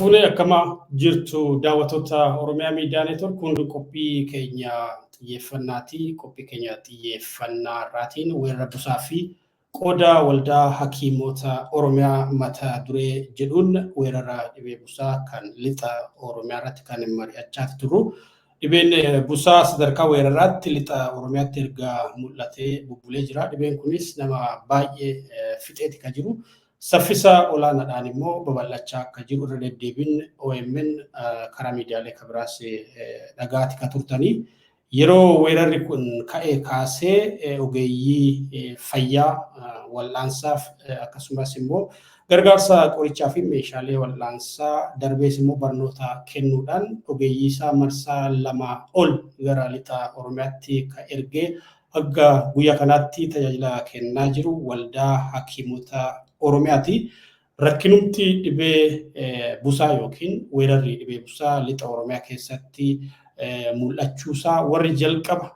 Tole akkama jirtu daawwattoota Oromiyaa Miidiyaa Neetwoork hundi qophii keenya xiyyeeffannaati. Qophii keenya xiyyeeffannaa irraatiin weerara busaa fi qooda waldaa hakiimota Oromiyaa mata duree jedhuun weerara dhibee busaa kan lixa Oromiyaa irratti kan mari'achaa turru. Dhibeen busaa sadarkaa weeraraatti lixa Oromiyaatti erga mul'atee bubbulee jira. Dhibeen kunis nama baay'ee fixeeti kan jiru. Saffisa olaanaadhaan immoo babal'achaa akka jiru irra deddeebiin OMN karaa miidiyaalee kan biraas dhagaati kan turtanii. Yeroo weerarri kun ka'ee kaasee ogeeyyii fayyaa wal'aansaaf akkasumas immoo gargaarsa qorichaa fi meeshaalee wal'aansaa darbees immoo barnoota kennuudhaan ogeeyyii isaa marsaa 2 ol gara lixa Oromiyaatti kan ergee hanga guyyaa kanaatti tajaajila kennaa jiru waldaa hakiimota Oromiyaati. Rakkinumti dhibee busaa yookiin weerarri dhibee busaa lixa Oromiyaa keessatti mul'achuusaa warri jalqaba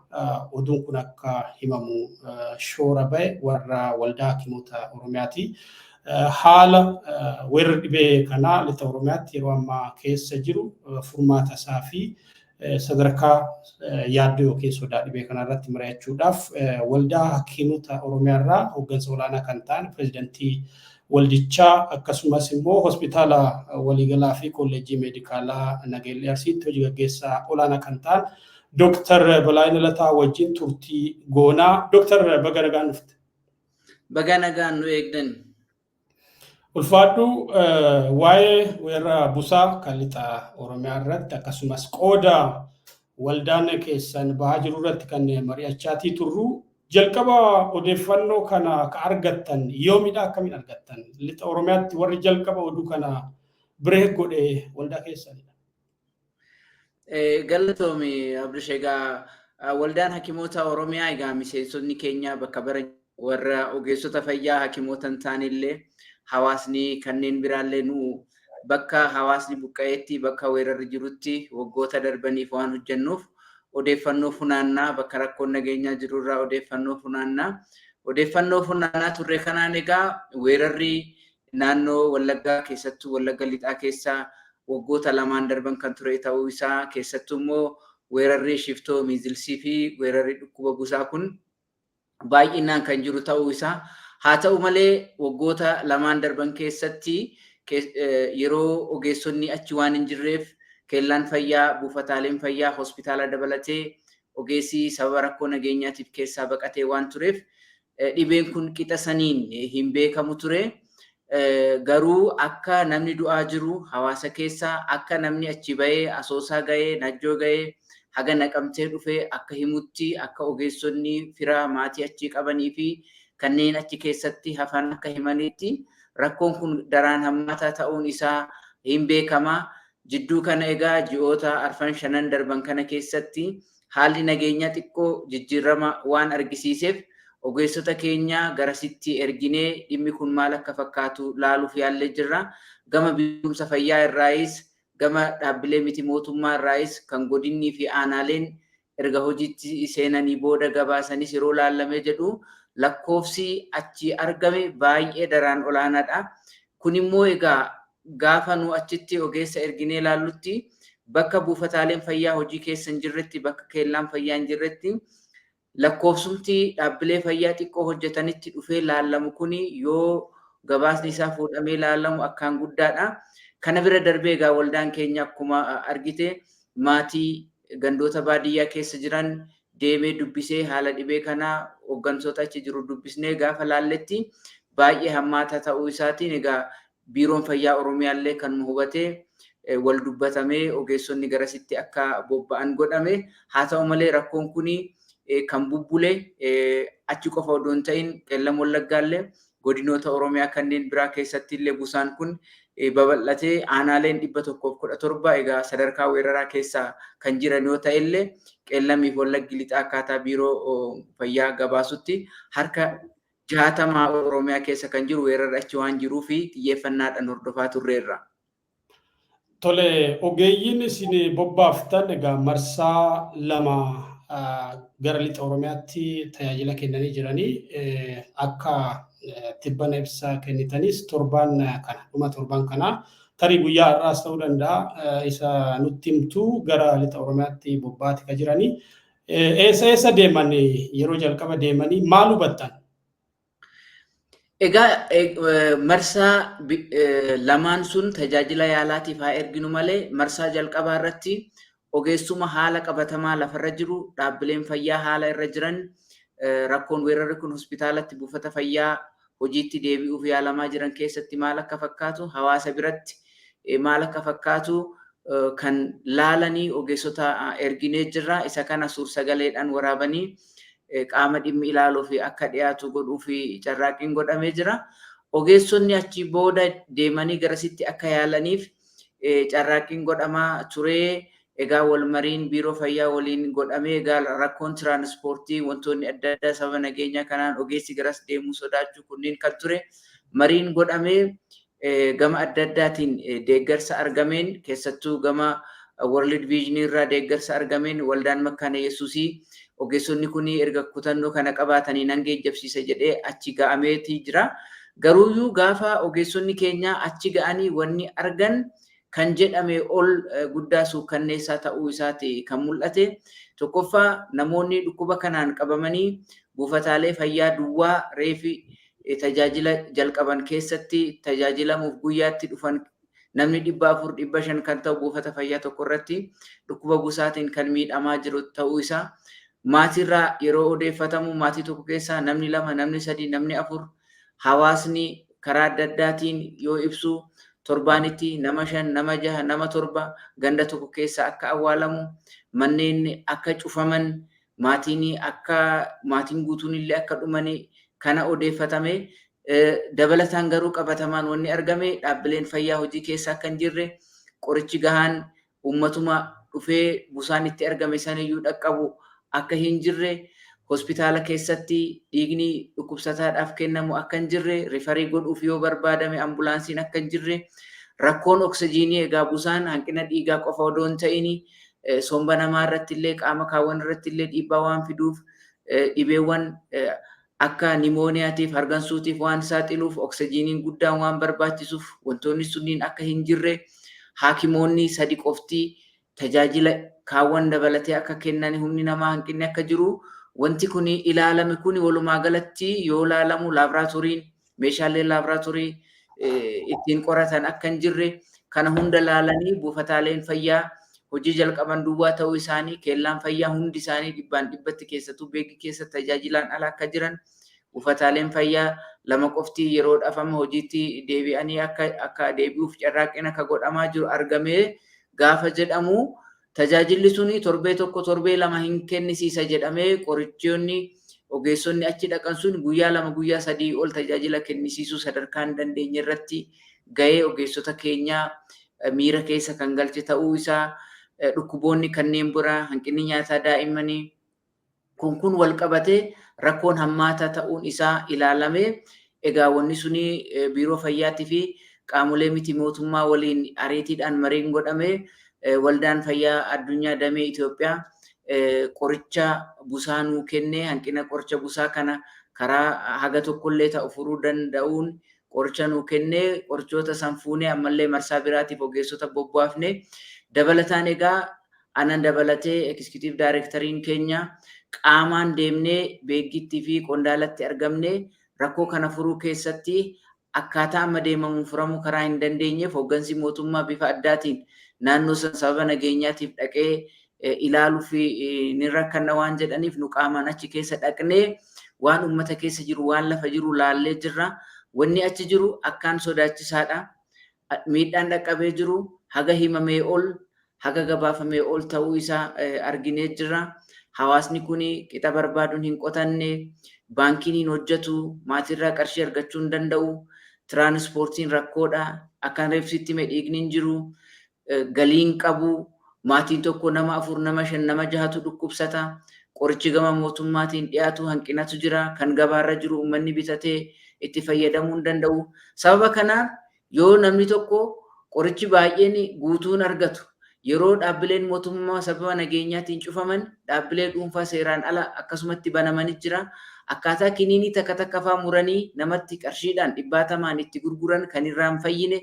oduun kun akka himamu shoora ba'e warra waldaa hakiimota Oromiyaati. Haala weerarri dhibee kanaa lixa Oromiyaatti yeroo ammaa keessa jiru furmaata isaa fi sadarkaa yaaddoo yookiin sodaa dhibee kanarratti mari'achuudhaaf waldaa hakiimota Oromiyaa irraa hooggansa olaanaa kan ta'an pirezidantii waldichaa akkasumas immoo hospitaala waliigalaa fi kolleejjii meedikaalaa Nageellee Arsiitti hojii gaggeessaa olaanaa kan ta'an Dr. Balaayina Lataa wajjin turtii goonaa. Dr. Baga nagaan dhufte. Baga nagaan nu eegdan. Ulfaadhu waa'ee weerara busaa kan lixa Oromiyaa irratti akkasumas qooda waldaan keessan bahaa jiru irratti kan mari'achaatii turru. Jalqaba odeeffannoo kana ka argattan yoomidha akkamiin argattan? Lixa Oromiyaatti warri jalqaba oduu kana bireek godhe waldaa keessanidha. Galatoomi Abdush, egaa waldaan hakiimota Oromiyaa egaa miseensonni keenya bakka bara warra ogeessota fayyaa hakiimota hin taanillee hawaasni kanneen biraallee nu bakka hawaasni buqqa'eetti bakka weerarri jirutti waggoota darbaniif waan hojjennuuf odeeffannoo funaannaa bakka rakkoon nageenyaa jirurraa odeeffannoo funaannaa turre kanaan egaa weerarri naannoo Wallaggaa keessattuu Wallagga lixaa keessaa waggoota 2 darban kan ture ta'uu isaa keessattuu immoo weerarri shiftoo miizilsii fi weerarri dhukkuba busaa kun baay'inaan kan jiru ta'uu isaa. Haa ta'u malee waggoota 2 darban keessatti yeroo ogeessonni achi waan hin jirreef keellaan fayyaa buufataaleen fayyaa hospitaala dabalatee ogeessi sababa rakkoo nageenyaatiif keessaa baqatee waan tureef dhibeen kun qixa saniin hin beekamu ture. Garuu akka namni du'aa jiru hawaasa keessaa akka namni achi ba'ee Asoosaa ga'ee Najjoo ga'ee haga Naqamtee dhufee akka himutti akka ogeessonni fira maatii achi qabanii fi kanneen achi keessatti hafan akka himanitti rakkoon kun daraan hammaataa ta'uun isaa hin beekama. Jidduu kana egaa ji'oota 4-5 darban kana keessatti haalli nageenyaa xiqqoo jijjiirama waan argisiiseef ogeessota keenya garasitti erginee dhimmi kun maal akka fakkaatu laaluuf yaallee jirra. Gama beekumsa fayyaa irraayis gama dhaabbilee miti mootummaa irraayis kan godinnii fi aanaaleen erga hojiitti seenanii booda gabaasanis yeroo laallamee jedhu lakkoofsi achi argame baay'ee daraan olaanaadha. Kun immoo egaa gaafa nu achitti ogeessa erginee laallutti bakka buufataaleen fayyaa hojii keessa hin jirretti bakka keellaan fayyaa hin jirretti lakkoofsumti dhaabbilee fayyaa xiqqoo hojjetanitti dhufee laallamu kuni yoo gabaasni isaa fuudhamee laallamu akkaan guddaadha. Kana bira darbee egaa waldaan keenya akkuma argite maatii gandoota baadiyyaa keessa jiran deemee dubbisee haala dhibee kanaa hooggantoota achi jiru dubbisnee gaafa laalletti baay'ee hammaataa ta'uu isaatiin egaa biiroon fayyaa Oromiyaallee kan nu hubatee wal dubbatamee ogeessonni garasitti akka bobba'an godhame. Haa ta'u malee rakkoon kuni kan bubbule achi qofa odoo hin ta'in qellam Wallaggaallee godinoota Oromiyaa kanneen biraa keessatti illee busaan kun babal'atee aanaaleen 117 egaa sadarkaa weeraraa keessaa kan jiran yoo ta'e illee qellamiif Wallaggi lixaa akkaataa biiroo fayyaa gabaasutti harka 60 Oromiyaa keessa kan jiru weerarri achi waan jiruu fi xiyyeeffannaadhaan hordofaa turreerra. Tole, ogeeyyiin isin bobbaaftan egaa marsaa 2 gara lixa Oromiyaatti tajaajila kennanii jiranii akka tibbana ibsaa kennitanis dhuma torban kana tarii guyyaa har'aas ta'uu danda'a isa nutti himtu gara lixa Oromiyaatti bobbaati kan jiranii. Eessa deeman yeroo jalqaba deemanii maal hubattan? Egaa marsaa lamaan sun tajaajila yaalaatiif haa erginu malee marsaa jalqabaa irratti ogeessuma haala qabatamaa lafarra jiru dhaabbileen fayyaa haala irra jiran rakkoon weerarri kun hospitaalatti buufata fayyaa hojiitti deebi'uuf yaalamaa jiran keessatti maal akka fakkaatu hawaasa biratti maal akka fakkaatu kan laalanii ogeessota erginee jirra. Isa kana suur-sagaleedhaan waraabanii qaama dhimmi ilaaluu fi akka dhiyaatu godhuu fi carraaqqiin godhamee jira. Ogeessonni achi booda deemanii garasitti akka yaalaniif carraaqqiin godhamaa ture. Egaa wal mariin biiroo fayyaa waliin godhamee egaa rakkoon tiraanspoortii wantoonni adda addaa sababa nageenyaa kanaan ogeessi garas deemuu sodaachuu kunniin kan ture mariin godhamee gama adda addaatiin deeggarsa argameen keessattuu gama World Vision irraa deeggarsa argameen waldaan Makkaana Yesuusii ogeessonni kun erga kutannoo kana qabaatanii nan geejjibsiisa jedhee achi ga'ameetii jira. Garuuyyuu gaafa ogeessonni keenya achi ga'anii wanni argan kan jedhame ol guddaa suukkanneessaa ta'uu isaati kan mul'ate. Tokkoffaa namoonni dhukkuba kanaan qabamanii buufataalee fayyaa duwwaa reefi tajaajila jalqaban keessatti tajaajilamuuf guyyaatti dhufan namni 400-500 kan ta'u buufata fayyaa tokko irratti dhukkuba busaatiin kan miidhamaa jiru ta'uu isaa. Maatirraa yeroo odeeffatamu maatii tokko keessaa namni 2, namni 3, namni 4 hawaasni karaa adda addaatiin yoo ibsu torbaanitti nama 5, nama 6, nama 7 ganda tokko keessa akka awwaalamu manneen akka cufaman maatiin guutuun illee akka dhumanii kana odeeffatame. Dabalataan garuu qabatamaan wanni argame dhaabbileen fayyaa hojii keessa akka hin jirre qorichi gahaan uummatuma dhufee busaan itti argame saniyyuu dhaqqabu akka hin jirre hospitaala keessatti dhiigni dhukkubsataadhaaf kennamu akka hin jirre rifarii godhuuf yoo barbaadame ambulaansiin akka hin jirre rakkoon oksijiinii egaa busaan hanqina dhiigaa qofa odoo hin ta'in somba namaa irratti illee qaama kaawwan irratti illee dhiibbaa waan fiduuf dhibeewwan akka nimooniyaatiif hargansuutiif waan saaxiluuf oksijiiniin guddaan waan barbaachisuuf wantoonni sunniin akka hin jirre haakimoonni 3 qoftii tajaajila kaawwan dabalatee akka kennan humni namaa hanqinni akka jiru wanti kun ilaalame kun walumaa galatti yoo ilaalamu laaboraatooriin meeshaalee laaboraatoorii ittiin qoratan akka hin jirre kana hunda ilaalanii buufataaleen fayyaa hojii jalqaban duwwaa ta'uu isaanii keellaan fayyaa hundi isaanii 100% keessattuu beekii keessa tajaajilaan ala akka jiran buufataaleen fayyaa 2 qoftii yeroo dhafama hojiitti deebi'anii akka deebi'uuf carraaqqiin akka godhamaa jiru argamee gaafa jedhamu tajaajilli suni torbee 1 torbee 2 hin kennisiisa jedhamee qorichoonni ogeessonni achi dhaqan sun guyyaa 2 guyyaa 3 ol tajaajila kennisiisuu sadarkaa hin dandeenye irratti ga'ee ogeessota keenyaa miira keessa kan galche ta'uu isaa dhukkuboonni kanneen biraa hanqinni nyaataa daa'immanii kun wal qabatee rakkoon hammaataa ta'uun isaa ilaalamee egaa wanni suni biiroo fayyaatii fi qaamolee miti mootummaa waliin ariitiidhaan mariin godhamee waldaan fayyaa addunyaa damee Itoophiyaa qoricha busaa nuu kennee hanqina qoricha busaa kana karaa haga tokkollee ta'u furuu danda'uun qoricha nuu kennee qorichoota san fuunee ammallee marsaa biraatiif ogeessota bobbaafne dabalataan egaa anan dabalatee executive directoriin keenya qaamaan deemnee beekittii fi qondaalatti argamne rakkoo kana furuu keessatti akkaataa amma deemamuun furamuu karaa hin dandeenyeef hooggansi mootummaa bifa addaatiin naannoo san sababa nageenyaatiif dhaqee ilaaluu fi ni rakkanna waan jedhaniif nu qaamaan achi keessa dhaqnee waan uummata keessa jiru waan lafa jiru laallee jirra. Wanni achi jiru akkaan sodaachisaadha. Miidhaan dhaqqabee jiru haga himamee ol haga gabaafamee ol ta'uu isaa arginee jirra. Hawaasni kun qixa barbaaduun hin qotanne, baankiin hin hojjetu, maatirraa qarshii argachuu hin danda'u, tiraanspoortiin rakkoodha, akkaan reebsitti dhiigni hin jiru, galiin qabu, maatiin tokko nama 4, nama 5, nama 6tu dhukkubsata, qorichi gama mootummaatiin dhiyaatu hanqinatu jira, kan gabaarra jiru uummanni bitatee itti fayyadamuu hin danda'u. Sababa kanaan yoo namni tokko qorichi baay'een guutuun argatu yeroo dhaabbileen mootummaa sababa nageenyaatiin cufaman dhaabbilee dhuunfaa seeraan ala akkasumatti banamanii jira. Akkaataa kiniinii takka takka faa muranii namatti qarshiidhaan 100 itti gurguran kan irraan fayyine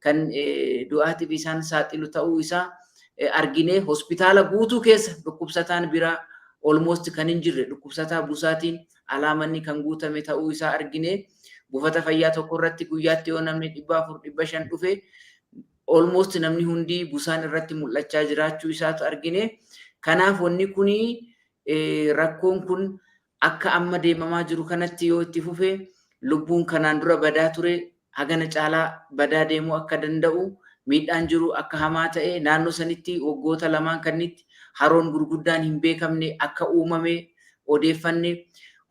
kan du'aatiif isaan saaxilu ta'uu isaa argine hospitaala guutuu keessa dhukkubsataan biraa almost kan hin jirre dhukkubsataa busaatiin alaamanni kan guutame ta'uu isaa argine buufata fayyaa tokko irratti guyyaatti yoo namni 400-500 dhufe almost namni hundi busaan irratti mul'achaa jiraachuu isaatu argine. Kanaaf wanni kuni rakkoon kun akka amma deemamaa jiru kanatti yoo itti fufe lubbuun kanaan dura badaa ture hagana caalaa badaa deemuu akka danda'u miidhaan jiru akka hamaa ta'e naannoo sanitti waggoota lamaan kannitti haroon gurguddaan hin beekamne akka uumame odeeffanne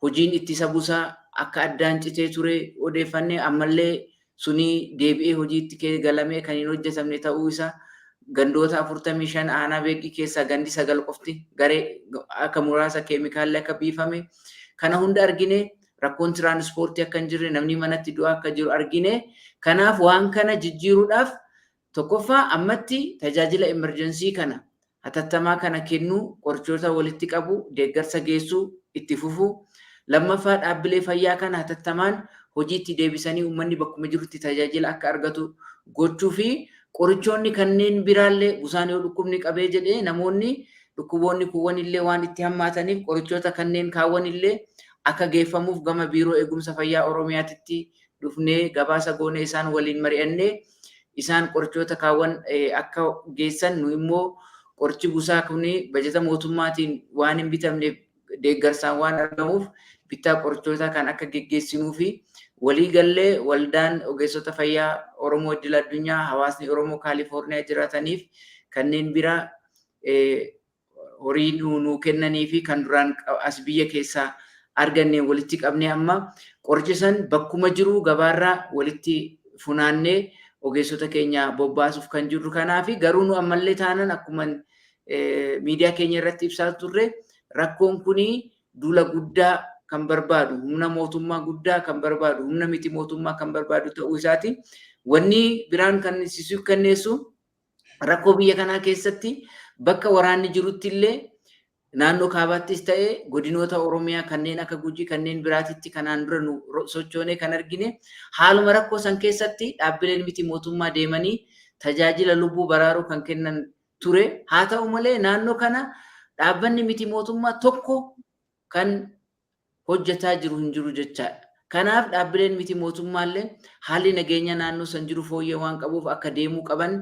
hojiin ittisa busaa akka addaan citee ture odeeffanne ammallee suni deebi'ee hojiitti galamee kan hin hojjetamne ta'uu isaa gandoota 45 aanaa beekii keessaa gandi 9 qofti garee akka muraasa keemikaalli akka biifame kana hunda argine rakkoon tiraanspoortii akka hin jirre namni manatti du'aa akka jiru argine. Kanaaf waan kana jijjiiruudhaaf tokkoffaa ammatti tajaajila emerjensii kana hatattamaa kana kennu qorichoota walitti qabu deeggarsa geessuu itti fufu lammaffaa dhaabbilee fayyaa kana hatattamaan hojiitti deebisanii uummanni bakkuma jirutti tajaajila akka argatu gochuu fi qorichoonni kanneen biraallee busaan yoo dhukkubni qabee jedhee namoonni dhukkuboonni kuwwan illee waan itti hammaataniif qorichoota kanneen kaawwan illee akka geeffamuuf gama biiroo eegumsa fayyaa Oromiyaatti dhufnee gabaasa goonee isaan waliin mari'annee isaan qorichoota kaawwan akka geessan nu immoo qorichi busaa kuni bajeta mootummaatiin waan hin bitamneef deeggarsaan waan argamuuf bittaa qorichoota kan akka geggeessinuu fi walii gallee waldaan ogeessota fayyaa Oromoo idil addunyaa hawaasni Oromoo Kaalifoorniyaa jiraataniif kanneen biraa horii nuu kennanii fi kan duraan as biyya keessaa arganne walitti qabnee amma qorichisan bakkuma jiru gabaarraa walitti funaannee ogeessota keenya bobbaasuuf kan jirru. Kanaaf garuu nu ammallee taanan akkuma miidiyaa keenya irratti ibsaa turre rakkoon kuni duula guddaa kan barbaadu humna mootummaa guddaa kan barbaadu humna miti mootummaa kan barbaadu ta'uu isaati. Wanni biraan kan sisuu kenneessu rakkoo biyya kanaa keessatti bakka waraanni jirutti illee naannoo kaabaattis ta'ee godinoota Oromiyaa kanneen akka Gujii kanneen biraatitti kanaan dura nu sochoonee kan argine haaluma rakkoo san keessatti dhaabbileen miti mootummaa deemanii tajaajila lubbuu baraaruu kan kennan ture. Haa ta'u malee naannoo kana dhaabbanni miti mootummaa tokko kan hojjetaa jiru hin jiru jechaadha. Kanaaf dhaabbileen miti mootummaallee haalli nageenya naannoo san jiru fooyyee waan qabuuf akka deemuu qaban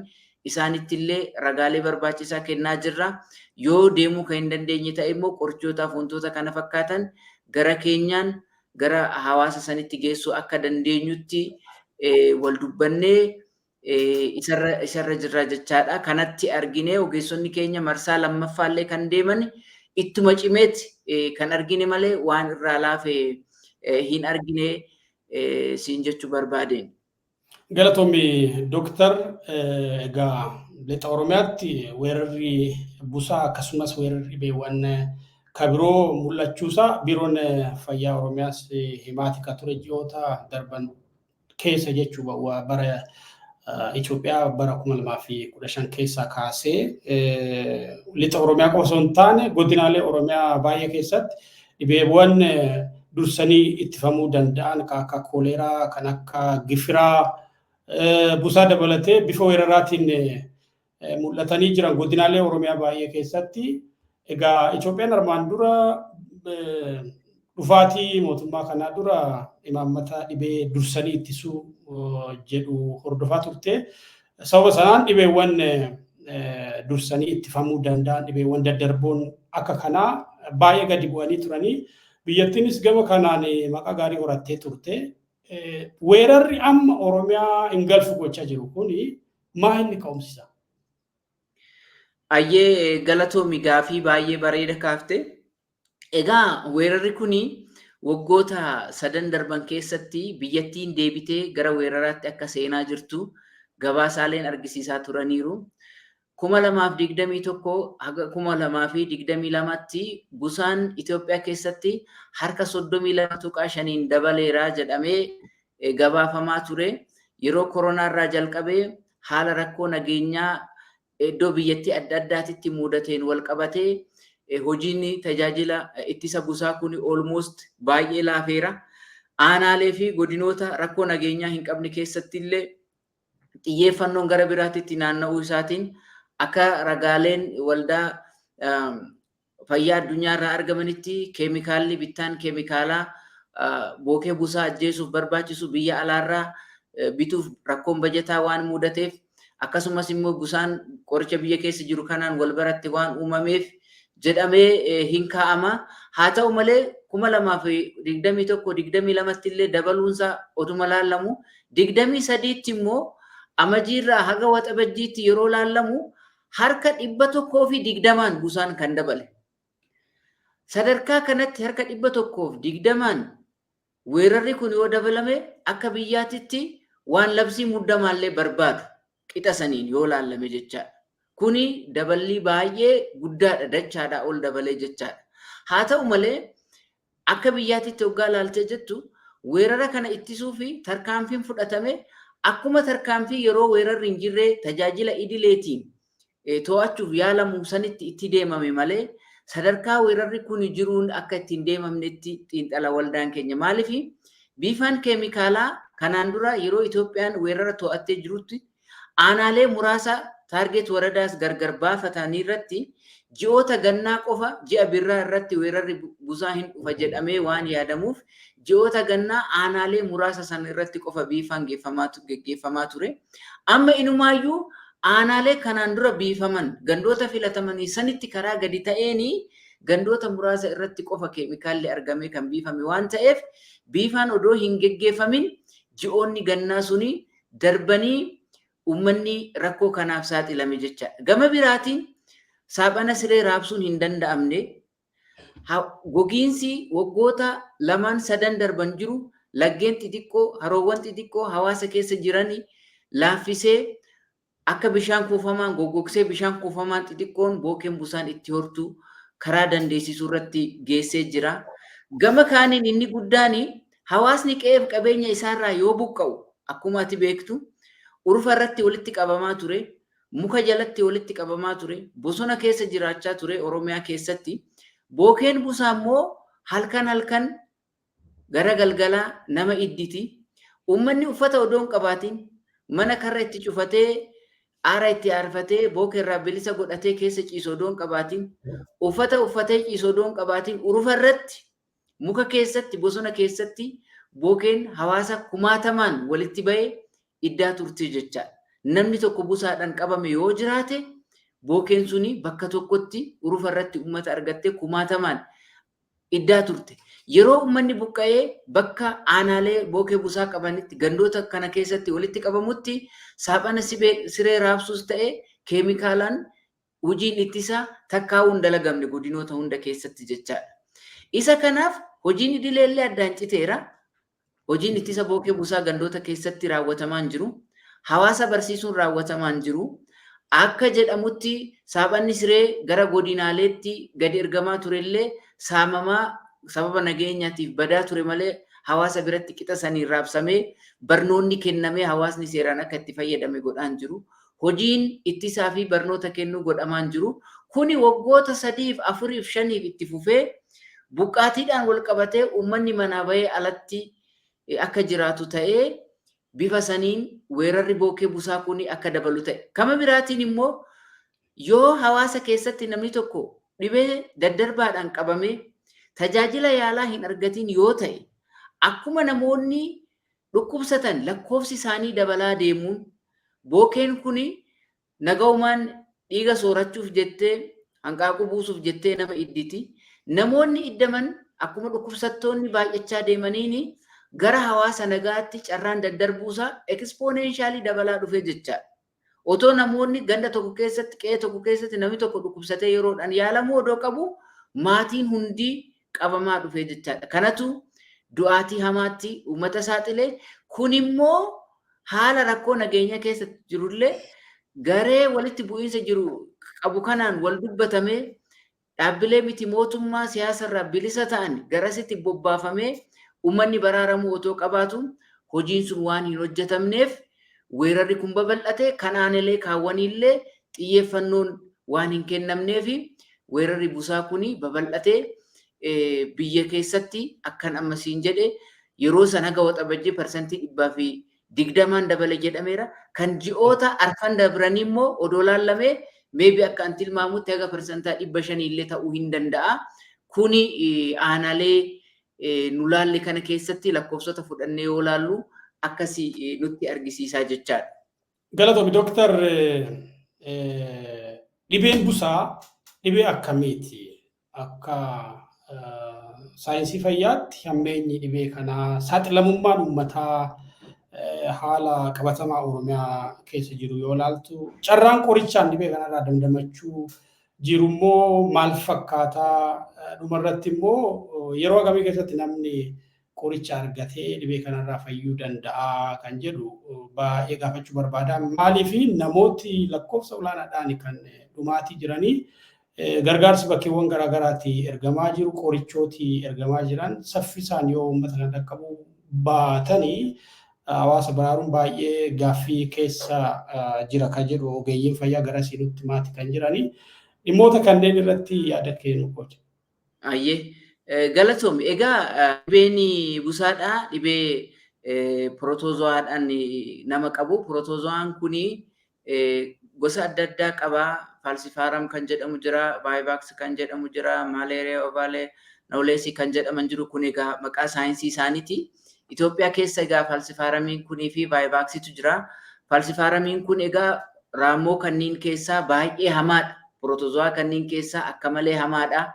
isaanitti illee ragaalee barbaachisaa kennaa jirra. Yoo deemuu kan hin dandeenye ta'e immoo qorichootaaf wantoota kana fakkaatan gara keenyaan gara hawaasa sanitti geessuu akka dandeenyutti wal dubbannee isarra jirra jechaadha. Kanatti argine ogeessonni keenya marsaa lammaffaallee kan deeman ittuma cimeetti kan argine malee waan irraa laafe hin argine siin jechuu barbaadeen. Galatoomii Dooktar egaa lixa Oromiyaatti weerarri busaa akkasumas weerarri dhibeewwan kabiroo mul'achuusaa biiroon fayyaa Oromiyaas himaati ka ture ji'oota darban keessa jechuudha bara Itoophiyaa bara 2015 keessaa kaasee lixa Oromiyaa qofa osoo hin taane godinaalee Oromiyaa baay'ee keessatti dhibeewwan dursanii ittifamuu danda'an kan akka kooleeraa kan akka gifiraa busaa dabalatee bifa weeraraatiin mul'atanii jiran godinaalee Oromiyaa baay'ee keessatti. Egaa Itoophiyaan armaan dura dhufaatii mootummaa kanaa dura imaammata dhibee dursanii ittisuu jedhu hordofaa turte. Sababa sanaan dhibeewwan dursanii ittifamuu danda'an dhibeewwan daddarboon akka kanaa baay'ee gadi bu'anii turanii biyyattiinis gama kanaan maqaa gaarii horattee turte. Weerarri amma Oromiyaa hin galfu gochaa jiru kuni maal inni ka'umsiisa? Ayyee galatoomi gaafii baay'ee bareeda kaafte. Egaa weerarri kuni waggoota 3 darban keessatti biyyattiin deebitee gara weeraraatti akka seenaa jirtu gabaasaaleen argisiisaa turaniiru. 2021 haga 2022tti busaan Itoophiyaa keessatti harka 32.5 dabaleeraa jedhamee gabaafamaa ture. Yeroo koronaarraa jalqabee haala rakkoo nageenyaa iddoo biyyattii adda addaatitti mudateen wal qabatee hojiin tajaajila ittisa busaa kun almost baay'ee laafeera. Aanaalee fi godinoota rakkoo nageenyaa hin qabne keessatti illee xiyyeeffannoon gara biraatitti naanna'uu isaatiin akka ragaaleen waldaa fayyaa addunyaa irraa argamanitti keemikaalli bittaan keemikaalaa bookee busaa ajjeesuuf barbaachisu biyya alaarraa bituuf rakkoon bajataa waan mudateef akkasumas immoo busaan qoricha biyya keessa jiru kanaan wal baratti waan uumameef jedhamee hin kaa'ama. Haa ta'u malee 2021-22 illee dabaluunsaa oduma laallamu 23tti immoo amajiirraa haga waxabajjiitti yeroo laallamu harka 120 busaan kan dabale. Sadarkaa kanatti harka 120 weerarri kun yoo dabalame akka biyyaatitti waan labsii muddamaallee barbaadu qixa saniin yoo laallame jechaadha. Kuni daballii baay'ee guddaadha, dachaadhaa ol dabalee jechaadha. Haa ta'u malee akka biyyaatitti hoggaa laaltee jettu weerara kana ittisuu fi tarkaanfiin fudhatame akkuma tarkaanfii yeroo weerarri hin jirree tajaajila idileetiin to'achuuf yaalamu sanitti itti deemame malee sadarkaa weerarri kun jiruun akka ittiin deemamnetti xiinxala waldaan keenya. Maaliif biifaan keemikaalaa kanaan dura yeroo Itoophiyaan weerara to'attee jirutti aanaalee muraasa taargeet waradaas gargar baafatanii irratti ji'oota gannaa qofa ji'a birraa irratti weerarri busaa hin dhufa jedhamee waan yaadamuuf ji'oota gannaa aanaalee muraasa sana irratti qofa biifaan geggeeffamaa ture. Amma inumaayyuu aanaalee kanaan dura biifaman gandoota filatamanii sanitti karaa gadi ta'eenii gandoota muraasa irratti qofa keemikaalli argamee kan biifame waan ta'eef biifaan odoo hin geggeeffamin ji'oonni gannaa suni darbanii uummanni rakkoo kanaaf saaxilame jechaadha. Gama biraatiin saaphana siree raabsuun hin danda'amne gogiinsi waggoota 2-3 darban jiru laggeen xixiqqoo haroowwan xixiqqoo hawaasa keessa jiranii laaffisee akka bishaan kuufamaan goggogsee bishaan kuufamaan xixiqqoon bookeen busaan itti hortu karaa dandeessisuu irratti geessee jira. Gama kaaniin inni guddaan hawaasni qe'ee fi qabeenya isaarraa yoo buqqa'u akkuma ati beektu urufa irratti walitti qabamaa ture, muka jalatti walitti qabamaa ture, bosona keessa jiraachaa ture Oromiyaa keessatti. Bookeen busaa immoo halkan gara galgalaa nama idditi. Uummanni uffata odoo hin qabaatiin mana karra itti cufatee aara itti aarfatee bookee irraa bilisa godhatee keessa ciisoo odoo hin qabaatiin uffata uffatee ciisoo odoo hin qabaatiin urufa irratti muka keessatti bosona keessatti bookeen hawaasa kumaatamaan walitti ba'ee iddaa turte jechaadha. Namni tokko busaadhaan qabame yoo jiraate bookeen suni bakka tokkotti urufa irratti uummata argattee kumaatamaan iddaa turte. Yeroo uummanni buqqa'ee bakka aanaalee bookee busaa qabanitti gandoota kana keessatti walitti qabamutti saaphana siree raabsuus ta'e keemikaalaan hojiin ittisaa takkaa'uu hin dalagamne godinoota hunda keessatti jechaadha. Isa kanaaf hojiin idileellee addaan citeera. Hojiin ittisa bookee busaa gandoota keessatti raawwatamaa hin jiru. Hawaasa barsiisuun raawwatamaa hin jiru. Akka jedhamutti saaphanni siree gara godinaaleetti gadi ergamaa turellee saamamaa sababa nageenyaatiif badaa ture malee hawaasa biratti qixa saniin raabsamee barnoonni kennamee hawaasni seeraan akka itti fayyadame godhaan jiru. Hojiin ittisaa fi barnoota kennuu godhamaa hin jiru. Kuni waggoota 3, 4, 5 itti fufee buqqaatiidhaan wal qabatee uummanni manaa bahee alatti akka jiraatu ta'ee bifa saniin weerarri bookee busaa kun akka dabalu ta'e. Kama biraatiin immoo yoo hawaasa keessatti namni tokko dhibee daddarbaadhaan qabamee tajaajila yaalaa hin argatiin yoo ta'e akkuma namoonni dhukkubsatan lakkoofsi isaanii dabalaa deemuun bookeen kun nagaumaan dhiiga soorachuuf jettee hanqaaquu buusuuf jettee nama idditi. Namoonni iddaman akkuma dhukkubsattoonni baay'achaa deemaniini gara hawaasa nagaatti carraan daddarbuusaa ekspooneenshaalii dabalaa dhufee jechaadha. Otoo namoonni ganda tokko keessatti qe'ee tokko keessatti namni tokko dhukkubsatee yeroodhaan yaalamuu odoo qabu maatiin hundi qabamaa dhufee jechaadha. Kanatu du'aatii hamaatti uummata saaxilee kun immoo haala rakkoo nageenya keessa jirullee garee walitti bu'iinsa jiru qabu kanaan wal dubbatamee dhaabbilee miti mootummaa siyaasarraa bilisa ta'an garasitti bobbaafamee uummanni baraaramuu otoo qabaatu hojiin sun waan hin hojjetamneef weerarri kun babal'ate kanaanelee kaawwaniillee xiyyeeffannoon waan hin kennamneef weerarri busaa kun babal'atee biyya keessatti akkan ammasiin jedhe yeroo sana gawa xabajjii % 100 digdamaan dabale jedhameera. Kan ji'oota arfan dabranii immoo odoo laallamee maybe akka an tilmaamutti haga parsantaa 500 illee ta'uu hin danda'a. Kuni aanaalee nu laalle kana keessatti lakkoofsota fudhannee yoo laallu akkasii nutti argisiisaa jechaadha. Galatoomi Dooktar dhibeen busaa dhibee akkamiiti? Akka saayinsii fayyaatti hammeenyi dhibee kanaa saaxilamummaan uummataa haala qabatamaa Oromiyaa keessa jiru yoo ilaaltu carraan qorichaan dhibee kanarraa dandamachuu jirummoo maal fakkaataa? Dhumarratti immoo yeroo akkamii keessatti namni qoricha argatee dhibee kanarraa fayyuu danda'a kan jedhu baay'ee gaafachuu barbaada. Maaliif namooti lakkoofsa olaanaadhaan kan dhumaatii jiranii gargaarsi bakkeewwan garaagaraatti ergamaa jiru, qorichooti ergamaa jiran saffisaan yoo uummata kan dhaqqabuu baatanii hawaasa baraaruun baay'ee gaaffii keessa jira kan jedhu ogeeyyiin fayyaa garasii nutti maatii kan jiranii dhimmoota kanneen irratti yaada kennu qofa. Ayyee galatoom egaa dhibeen busaadhaa dhibee pirootozowaadhaan nama qabu. Pirootozowaan kuni gosa adda addaa qabaa. Falsifaaram kan jedhamu jira, Vaayivaaks kan jedhamu jira, Maaleeriyaa Ovaalee Nawleesii kan jedhaman jiru. Kun egaa maqaa saayinsii isaaniiti. Itoophiyaa keessa egaa falsifaaramiin kunii fi vaayivaaksitu jira. Falsifaaramiin kun egaa raammoo kanneen keessaa baay'ee hamaadha. Pirootozoaa kanneen keessaa akka malee hamaadha.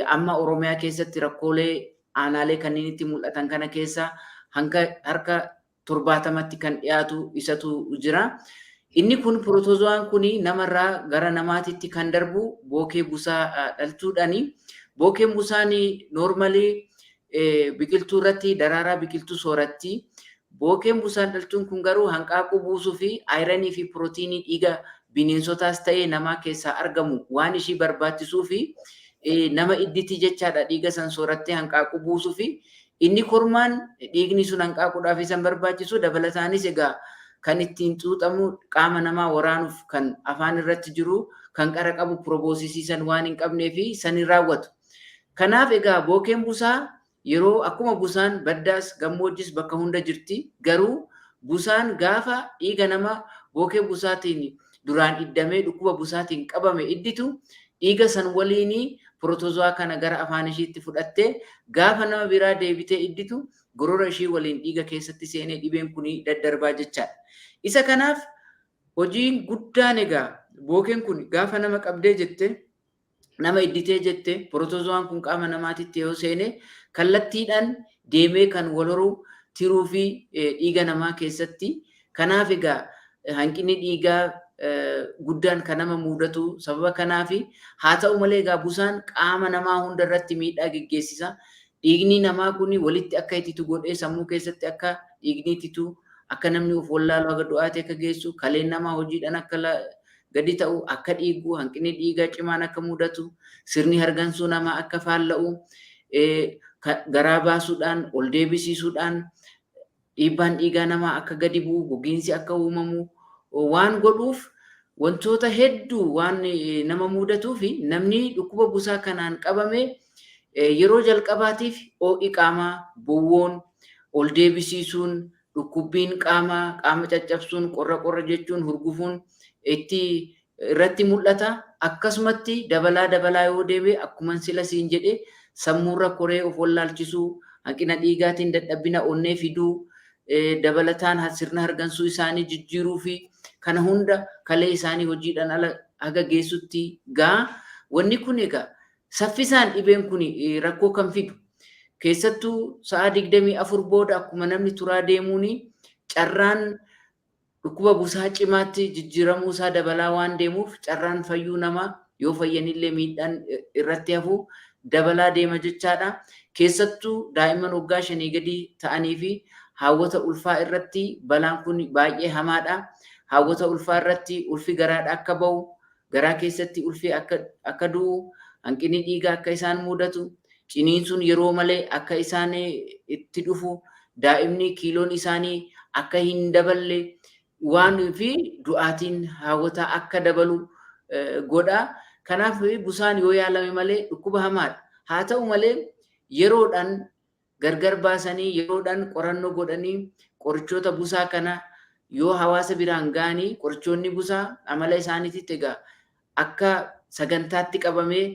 Amma Oromiyaa keessatti rakkoolee aanaalee kanneen itti mul'atan kana keessa hanga harka 70tti kan dhiyaatu isatu jira. Inni kun pirootozoaan kuni namarraa gara namaatitti kan darbu bookee busaa dhalchuudhaani. Bookeen busaan noormalii biqiltuu irratti daraaraa biqiltuu sooratti. Bookeen busaan dhalchuun kun garuu hanqaaquu buusuu fi ayiranii fi pirootiinii dhiiga bineensotaas ta'ee namaa keessaa argamu waan ishii barbaachisuu fi nama idditi jechaadha dhiiga san soorattee hanqaaquu buusuu fi inni kormaan dhiigni sun hanqaaquudhaaf isan barbaachisu. Dabalataanis egaa kan ittiin xuuxamu qaama namaa waraanuuf kan afaan irratti jiru kan qara qabu piroboosisiisan waan hin qabnee fi san hin raawwatu. Kanaaf egaa bookeen busaa yeroo akkuma busaan baddaas gammoojjis bakka hunda jirti. Garuu busaan gaafa dhiiga nama bookee busaatiin duraan iddamee dhukkuba busaatiin qabame idditu dhiiga san waliinii pirootozoaa kana gara afaan ishiitti fudhattee gaafa nama biraa deebitee idditu gorora ishii waliin dhiiga keessatti seenee dhibeen kun daddarbaa jechaadha. Isa kanaaf hojiin guddaan egaa bookeen kun gaafa nama qabdee jette nama idditee jette pirootozoaan kun qaama namaatitti yoo seene kallattiidhaan deemee kan wal horuu tiruu fi dhiiga namaa keessatti. Kanaaf egaa hanqinni dhiigaa guddaan kan nama mudatu sababa kanaafi. Haa ta'u malee egaa busaan qaama namaa hunda irratti miidhaa geggeessisa. Dhiigni namaa kun walitti akka ititu godhee sammuu keessatti akka dhiigni ititu akka namni of wallaalu haga du'aatti akka geessu kaleen namaa hojiidhaan akka gadi ta'u akka dhiigu hanqinni dhiigaa cimaan akka mudatu sirni hargansuu namaa akka faalla'u garaa baasuudhaan ol deebisiisuudhaan dhiibbaan dhiigaa namaa akka gadi bu'u gogiinsi akka uumamu waan godhuuf wantoota hedduu waan nama mudatuu fi namni dhukkuba busaa kanaan qabame yeroo jalqabaatiif ho'i qaamaa, bowwoon, ol deebisiisuun, dhukkubbiin qaama caccabsuun, qorra jechuun hurgufuun itti irratti mul'ata. Akkasumatti dabalaa yoo deeme akkuma sila siin jedhe sammuurra koree of wallaalchisuu, hanqina dhiigaatiin dadhabbina onnee fiduu, dabalataan sirna hargansuu isaanii jijjiiruu fi kana hunda kalee isaanii hojiidhaan ala haga geessutti gaa. Wanni kun egaa saffisaan dhibeen kun rakkoo kan fidu keessattuu sa'a 24 booda akkuma namni turaa deemuun carraan dhukkuba busaa cimaatti jijjiiramuu isaa dabalaa waan deemuuf carraan fayyuu namaa yoo fayyanillee miidhaan irratti hafu dabalaa deema jechaadha. Keessattuu daa'imman waggaa 5 gadi ta'anii fi hawwata ulfaa irratti balaan kun baay'ee hamaadha. Hawwata ulfaa irratti ulfi garaadha akka ba'u, garaa keessatti ulfi akka du'u, hanqinni dhiigaa akka isaan mudatu, ciniinsuun yeroo malee akka isaan itti dhufu, daa'imni kiiloon isaanii akka hin daballe waan fi du'aatiin hawwataa akka dabalu godha. Kanaaf busaan yoo yaalame malee dhukkuba hamaadha. Haa ta'u malee yeroodhaan gargar baasanii yeroodhaan qorannoo godhanii qorichoota busaa kana yoo hawaasa biraan gaanii qorichoonni busaa amala isaaniitti egaa akka sagantaatti qabamee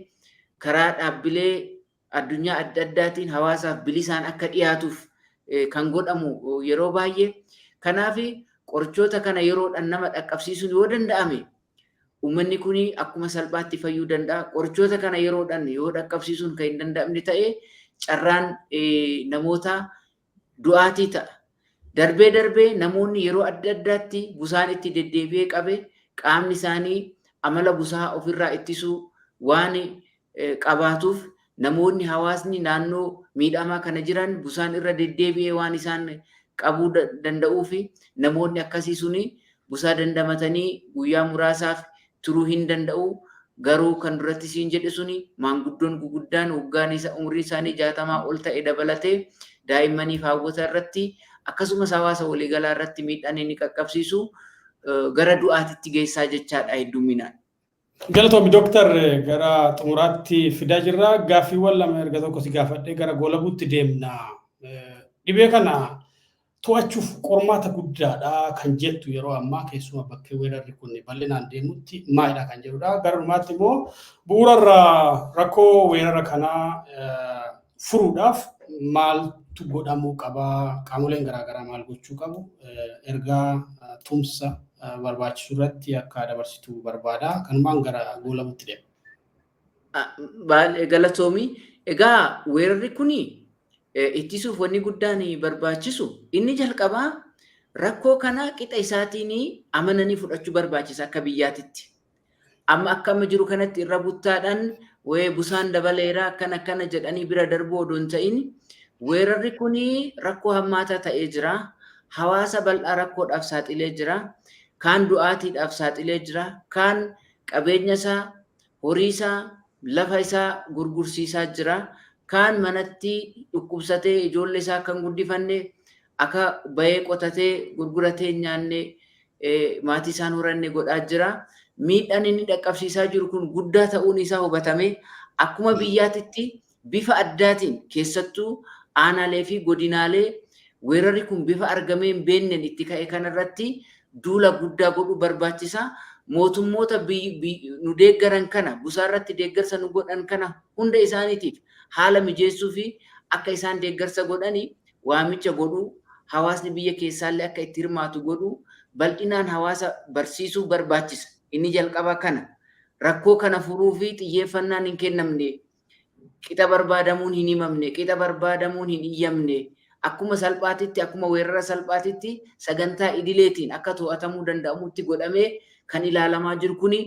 karaa dhaabbilee addunyaa adda addaatiin hawaasaaf bilisaan akka dhiyaatuuf kan godhamu yeroo baay'ee. Kanaaf qorichoota kana yeroodhaan nama dhaqqabsiisuun yoo danda'ame uummanni kun akkuma salphaatti fayyuu danda'a. Qorichoota kana yeroodhaan yoo dhaqqabsiisuun kan hin danda'amne ta'e carraan namoota du'aatii ta'a. Darbee namoonni yeroo adda addaatti busaan itti deddeebi'ee qabe qaamni isaanii amala busaa ofirraa ittisuu waan qabaatuuf namoonni hawaasni naannoo miidhamaa kana jiran busaan irra deddeebi'ee waan isaan qabuu danda'uu fi namoonni akkasii suni busaa dandamatanii guyyaa muraasaaf turuu hin danda'u. Garuu kan duratti siin jedhe suni maanguddoon guguddaan waggaan umrii isaanii 60 ol ta'e dabalatee daa'immaniif hawwata irratti akkasumas hawaasa waliigalaa irratti miidhaan inni qaqqabsiisu gara du'aatitti geessaa jechaadha hedduminaan. Galatoomi Dooktar gara xumuraatti fidaa jirra. Gaaffiiwwan lama erga tokko si gaafadhee gara goolabuutti deemna. Dhibee kana to'achuuf qormaata guddaadha kan jettu yeroo ammaa keessumaa bakkee weerarri kun bal'inaan deemutti maalidha kan jedhudha. Garumaatti immoo bu'uurarraa rakkoo weerara kanaa furuudhaaf maaltu godhamuu qaba? Qaamoleen garaagaraa maal gochuu qabu? Ergaa tumsa barbaachisu irratti akka dabarsitu barbaada. Kanumaan gara goolabuutti deema. Galatoomi. Egaa weerarri kuni ittisuuf wanni guddaan barbaachisu inni jalqabaa rakkoo kana qixa isaatiin amananii fudhachuu barbaachisa akka biyyaatitti. Amma akkama jiru kanatti irra buttaadhaan wayee busaan dabaleera akkana jedhanii bira darbuu odoo hin ta'in weerarri kuni rakkoo hammaataa ta'ee jira. Hawaasa bal'aa rakkoodhaaf saaxilee jira. Kaan du'aatiidhaaf saaxilee jira. Kaan qabeenya isaa, horii isaa, lafa isaa gurgursiisaa jira. Kaan manatti dhukkubsatee ijoollee isaa kan guddifanne akka bahee qotatee gurguratee nyaanne maatii isaan horanne godhaa jira. Miidhaan inni dhaqqabsiisaa jiru kun guddaa ta'uun isaa hubatame akkuma biyyaatitti bifa addaatiin keessattuu aanaalee fi godinaalee weerarri kun bifa argamee hin beekneen itti ka'e kanarratti duula guddaa godhuu barbaachisa. Mootummoota nu deeggaran kana busaarratti deeggarsa nu godhan kana hunda isaaniitiif haala mijeessuu fi akka isaan deeggarsa godhanii waamicha godhuu hawaasni biyya keessaallee akka itti hirmaatu godhuu bal'inaan hawaasa barsiisuu barbaachisa. Inni jalqabaa kana rakkoo kana furuu fi xiyyeeffannaan hin kennamne qixa barbaadamuun hin himamne qixa barbaadamuun hin iyyamne akkuma salphaatitti akkuma weerara salphaatitti sagantaa idileetiin akka to'atamuu danda'amutti godhamee kan ilaalamaa jiru kuni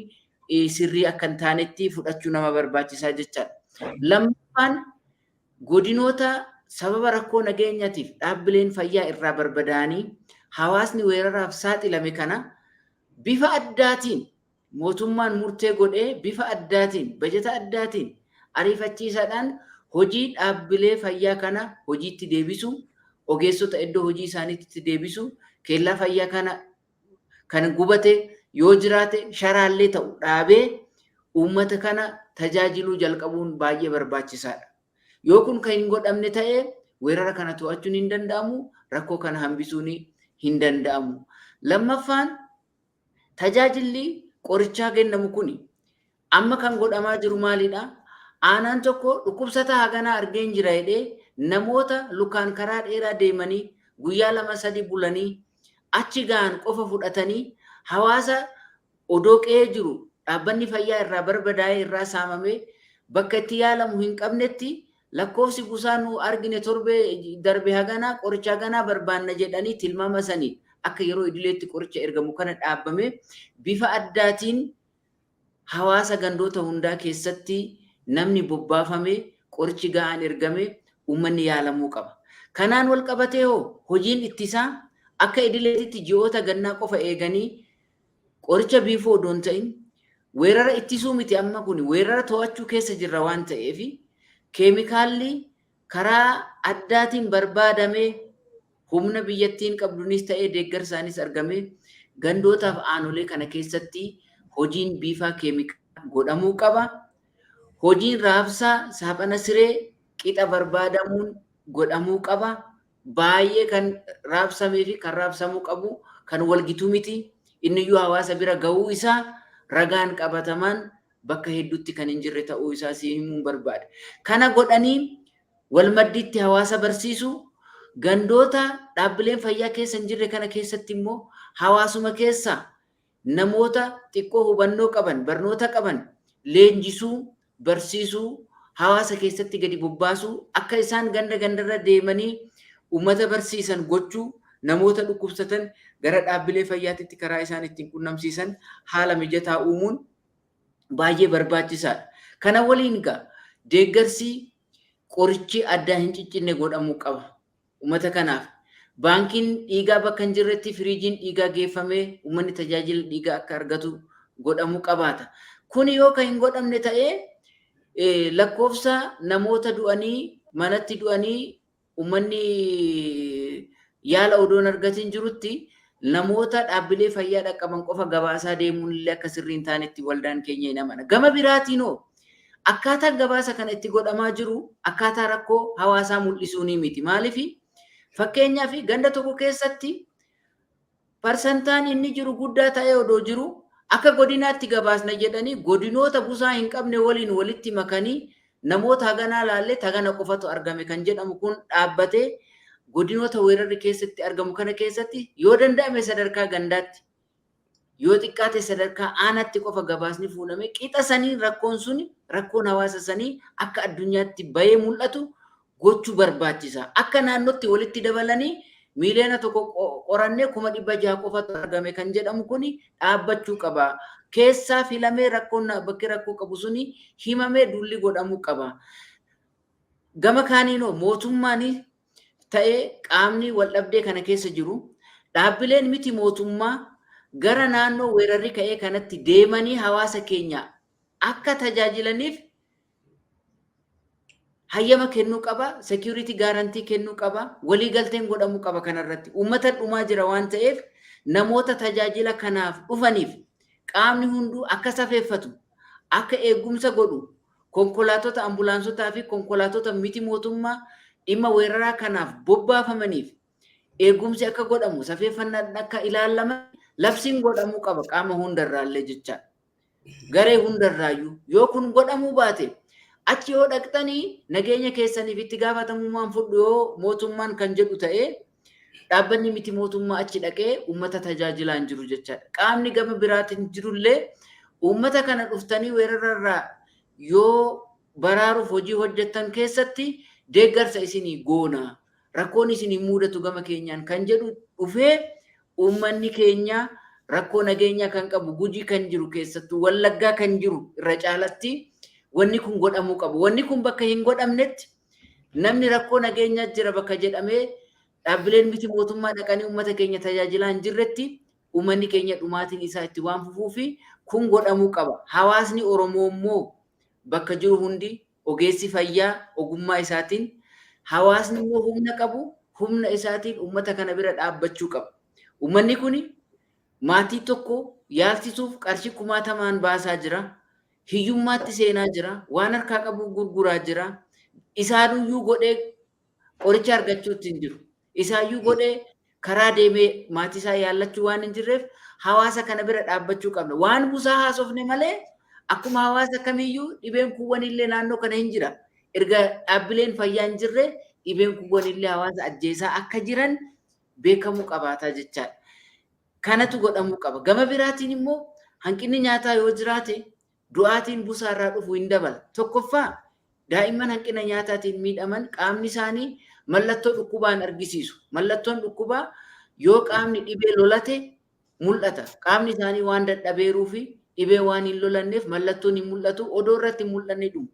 sirrii akka hin taanetti fudhachuu nama barbaachisaa jechaadha. Lammaffaan godinoota sababa rakkoo nageenyaatiif dhaabbileen fayyaa irraa barbadaanii hawaasni weeraraaf saaxilame kana bifa addaatiin mootummaan murtee godhee bifa addaatiin bajeta addaatiin ariifachiisaadhaan hojii dhaabbilee fayyaa kana hojiitti deebisu, ogeessota iddoo hojii isaaniitti deebisu, keellaa fayyaa kana kan gubate yoo jiraate sharaallee ta'u dhaabee uummata kana tajaajiluu jalqabuun baay'ee barbaachisaadha. Yoo kun kan hin godhamne ta'e weerara kana to'achuun hin danda'amu, rakkoo kana hambisuun hin danda'amu. Lammaffaan tajaajilli qorichaa kennamu kun amma kan godhamaa jiru maalidha? Aanaan tokko dhukkubsataa haganaa argeen jira jedhee namoota lukaan karaa dheeraa deemanii guyyaa 2-3 bulanii achi ga'an qofa fudhatanii hawaasa odoo qe'ee jiru dhaabbanni fayyaa irraa barbadaa'ee irraa saamamee bakka itti yaalamu hin qabnetti lakkoofsi busaa nu argine torbee darbe haganaa qoricha haganaa barbaanna jedhanii tilmaama sanii akka yeroo idileetti qoricha ergamu kana dhaabbame bifa addaatiin hawaasa gandoota hundaa keessatti namni bobbaafame qorichi ga'aan ergame uummanni yaalamuu qaba. Kanaan wal qabatee hojiin ittisaa akka idileetitti ji'oota gannaa qofa eeganii qoricha biifoo odoon ta'in weerara ittisuu miti amma kun weerara to'achuu keessa jirra waan ta'eef keemikaalli karaa addaatiin barbaadamee humna biyyattiin qabdunis ta'ee deeggarsaanis argame gandootaaf aanolee kana keessatti hojiin biifaa keemikaala godhamuu qaba. Hojiin raabsaa saaphana siree qixa barbaadamuun godhamuu qaba. baay'ee kan raabsamee fi kan raabsamuu qabu kan walgituu miti. Inni iyyuu hawaasa bira ga'uu isaa ragaan qabatamaan bakka hedduutti kan hin jirre ta'uu isaa si himuun barbaada. Kana godhanii wal maddiitti hawaasa barsiisu gandoota dhaabbileen fayyaa keessa hin jirre kana keessatti immoo hawaasuma keessaa namoota xiqqoo hubannoo qaban, barnoota qaban leenjisuu, barsiisuu, hawaasa keessatti gadi bobbaasuu, akka isaan ganda gandarra deemanii uummata barsiisan gochuu, namoota dhukkubsatan gara dhaabbilee fayyaatitti karaa isaan ittiin qunnamsiisan haala mijataa uumuun baay'ee barbaachisaadha. Kana waliin egaa deeggarsi qorichi addaa hin ciccinne godhamuu qaba. Uummata kanaaf baankiin dhiigaa bakka hin jirretti firiijiin dhiigaa geeffamee uummanni tajaajila dhiigaa akka argatu godhamuu qabaata. Kun yoo kan hin godhamne ta'ee lakkoofsa namoota du'anii manatti du'anii uummanni yaala odoon argatiin jirutti namoota dhaabbilee fayyaa dhaqqaban qofa gabaasaa deemuun illee akka sirrii hin taanetti waldaan keenya hin amana. Gama biraatiin akkaataan gabaasa kana itti godhamaa jiru akkaataa rakkoo hawaasaa mul'isuu ni miti. Maaliif fakkeenyaaf ganda tokko keessatti parsantaan inni jiru guddaa ta'ee odoo jiru akka godinaatti gabaasna jedhanii godinoota busaa hin qabne waliin walitti makanii namoota haganaa laallee hagana qofatu argame kan jedhamu kun dhaabbatee godinoota weerarri keessatti argamu kana keessatti yoo danda'ame sadarkaa gandaatti yoo xiqqaate sadarkaa aanaatti qofa gabaasni fuudhame qixa sanii rakkoon sun rakkoon hawaasa sanii akka addunyaatti bahee mul'atu gochuu barbaachisa. Akka naannootti walitti dabalanii miiliyoona tokko qorannee 600,000 qofatu argame kan jedhamu kun dhaabbachuu qaba. Keessaa filamee rakkoon bakki rakkoo qabu suni himamee dulli godhamuu qaba. Gama kaaniinoo mootummaan ta'ee qaamni wal dhabdee kana keessa jiru dhaabbileen miti mootummaa gara naannoo weerarri ka'ee kanatti deemanii hawaasa keenya akka tajaajilaniif hayyama kennuu qaba, security guarantee kennuu qaba, walii galteen godhamuu qaba kanarratti. Uummata dhumaa jira waan ta'eef namoota tajaajila kanaaf dhufaniif qaamni hunduu akka safeeffatu, akka eegumsa godhu, konkolaatota ambulaansotaa fi konkolaatota miti mootummaa dhimma weeraraa kanaaf bobbaafamaniif eegumsi akka godhamu, safeeffannaan akka ilaalaman labsiin godhamuu qaba qaama hundarraallee jecha. Garee hundarraayyuu yoo kun godhamuu baate achi yoo dhaqxanii nageenya keessaniif itti gaafatamummaan fudhu yoo mootummaan kan jedhu ta'ee dhaabbanni miti mootummaa achi dhaqee uummata tajaajilaa hin jiru jechaadha. Qaamni gama biraatiin jirullee uummata kana dhuftanii weerararraa yoo baraaruuf hojii hojjettan keessatti deeggarsa isinii goona, rakkoon isinii mudatu gama keenyaan kan jedhu dhufee uummanni keenya rakkoo nageenyaa kan qabu Gujii kan jiru keessattuu Wallaggaa kan jiru irra caalatti wanni kun godhamuu qabu. Wanni kun bakka hin godhamnetti namni rakkoo nageenyaa jira bakka jedhamee dhaabbileen miti mootummaa dhaqanii uummata keenya tajaajilaa hin jirretti uummanni keenya dhumaatiin isaa itti waan fufuu fi kun godhamuu qaba. Hawaasni Oromoo immoo bakka jiru hundi ogeessi fayyaa ogummaa isaatiin hawaasni immoo humna qabu humna isaatiin uummata kana bira dhaabbachuu qaba. Uummanni kun maatii tokko yaalchisuuf qarshii 60,000 baasaa jira. Hiyyummaatti seenaa jira, waan harkaa qabu gurguraa jira. Isaanuyyuu godhee qoricha argachuutti hin jiru. Isaayyuu godhee karaa deemee maatii isaa yaallachuu waan hin jirreef hawaasa kana bira dhaabbachuu qabna. Waan busaa haasofne malee akkuma hawaasa kamiyyuu dhibeen kuuwwan illee naannoo kana hin jira. Erga dhaabbileen fayyaa hin jirre dhibeen kuuwwan illee hawaasa ajjeesaa akka jiran beekamuu qabaataa jechaadha. Kanatu godhamuu qaba. Gama biraatiin immoo hanqinni nyaataa yoo jiraate du'aatiin busaarraa dhufu hin dabala. Tokkoffaa daa'imman hanqina nyaataatiin miidhaman qaamni isaanii mallattoo dhukkubaan argisiisu. Mallattoon dhukkubaa yoo qaamni dhibee lolate mul'ata. Qaamni isaanii waan dadhabeeruu fi dhibee waan hin lolanneef mallattoon hin mul'atu. Odoo irratti mul'anne dhumu.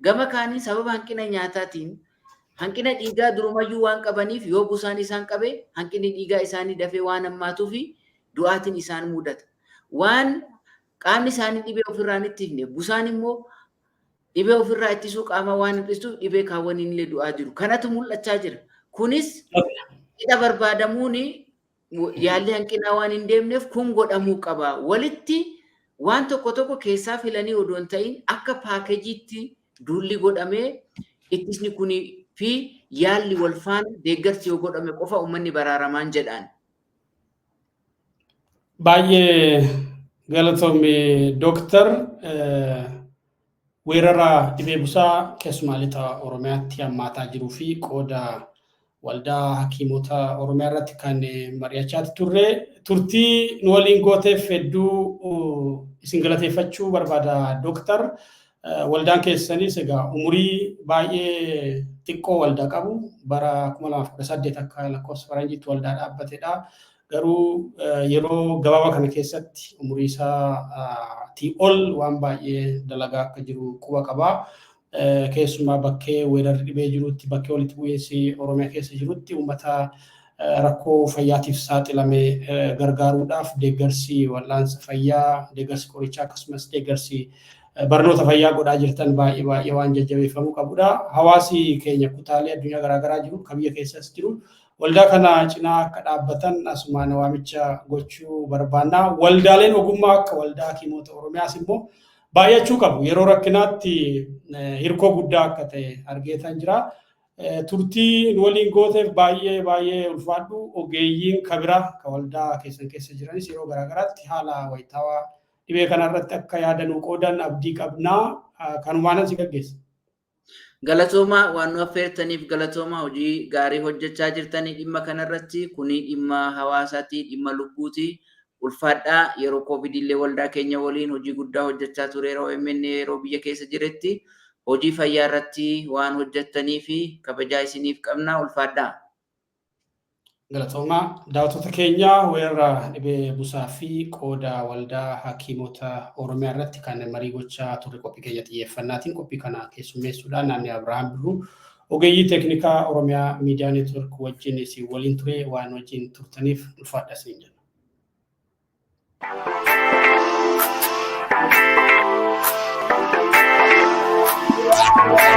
Gama kaanii sababa hanqina nyaataatiin hanqina dhiigaa durumayyuu waan qabaniif yoo busaan isaan qabe hanqinni dhiigaa isaanii dafee waan hammaatuu fi du'aatiin isaan mudata. Waan qaamni isaanii dhibee ofirraa itti himne busaan immoo dhibee ofirraa ittisuu qaama waan hir'istuuf dhibee kaawwan illee du'aa jiru. Kanatu mul'achaa jira. Kunis hidha barbaadamuun yaalli hanqinaa waan hin deemneef kun godhamuu qaba. Walitti waan tokko tokko keessaa filanii odoo hin ta'in akka paakejiitti duulli godhamee ittisni kun fi yaalli wal faana deeggarsi yoo godhame qofa uummanni baraaramaan jedhaan. Baay'ee galatoomii Dooktar weerara dhibee busaa keessumaa lixa Oromiyaatti hammaataa jiruu fi qooda waldaa hakiimota Oromiyaa irratti kan mari'achaa turre turtii nu waliin gooteef hedduu isin galateeffachuu barbaada Dooktar. Waldaan keessanis egaa umurii baay'ee xiqqoo waldaa qabu bara 2018 akka lakkoofsa faranjiitti waldaa dhaabbatedha. Garuu yeroo gabaabaa kana keessatti umurii isaatii ol waan baay'ee dalagaa akka jiru quba qaba. Keessumaa bakkee weerarri dhibee jirutti bakkee walitti bu'iinsi Oromiyaa keessa jirutti uummata rakkoo fayyaatiif saaxilame gargaaruudhaaf deeggarsi wal'aansa fayyaa, deeggarsi qorichaa akkasumas deeggarsi barnoota fayyaa godhaa jirtan baay'ee waan jajjabeeffamuu qabudha. Hawaasi keenya kutaalee addunyaa garaagaraa jiru kan biyya keessas jiru waldaa kana cinaa akka dhaabbatan asumaan waamicha gochuu barbaanna. Waldaaleen ogummaa akka waldaa hakiimota Oromiyaas immoo baay'achuu qabu. Yeroo rakkinaatti hirkoo guddaa akka ta'e argeetan jira. Turtii nu waliin gooteef baay'ee ulfaadhu. Ogeeyyiin kabira kan waldaa keessan keessa jiranis yeroo garaagaraatti haala wayitaawaa dhibee kanarratti akka yaadanuu qoodan abdii qabnaa. Kanumaanan si gaggeessa. Galatooma waan nu affeertaniif galatooma hojii gaarii hojjechaa jirtanii dhimma kanarratti kuni dhimma hawaasaati dhimma lubbuuti ulfaadhaa yeroo COVID illee waldaa keenya waliin hojii guddaa hojjechaa ture yeroo OMN yeroo biyya keessa jiretti hojii fayyaa irratti waan hojjettanii fi kabajaa isiniif qabna ulfaadhaa. Galatooma daawwattoota keenya weerara dhibee busaa fi qooda waldaa hakiimota Oromiyaa irratti kan marii gochaa turre qophii keenya xiyyeeffannaatiin qophii kana keessummeessuudhaan naannoo Abrahaam Birruu ogeeyyii teeknikaa Oromiyaa Miidiyaa Neetwork wajjin isin waliin ture waan wajjin turtaniif ulfaadha isin jenna. Thank you.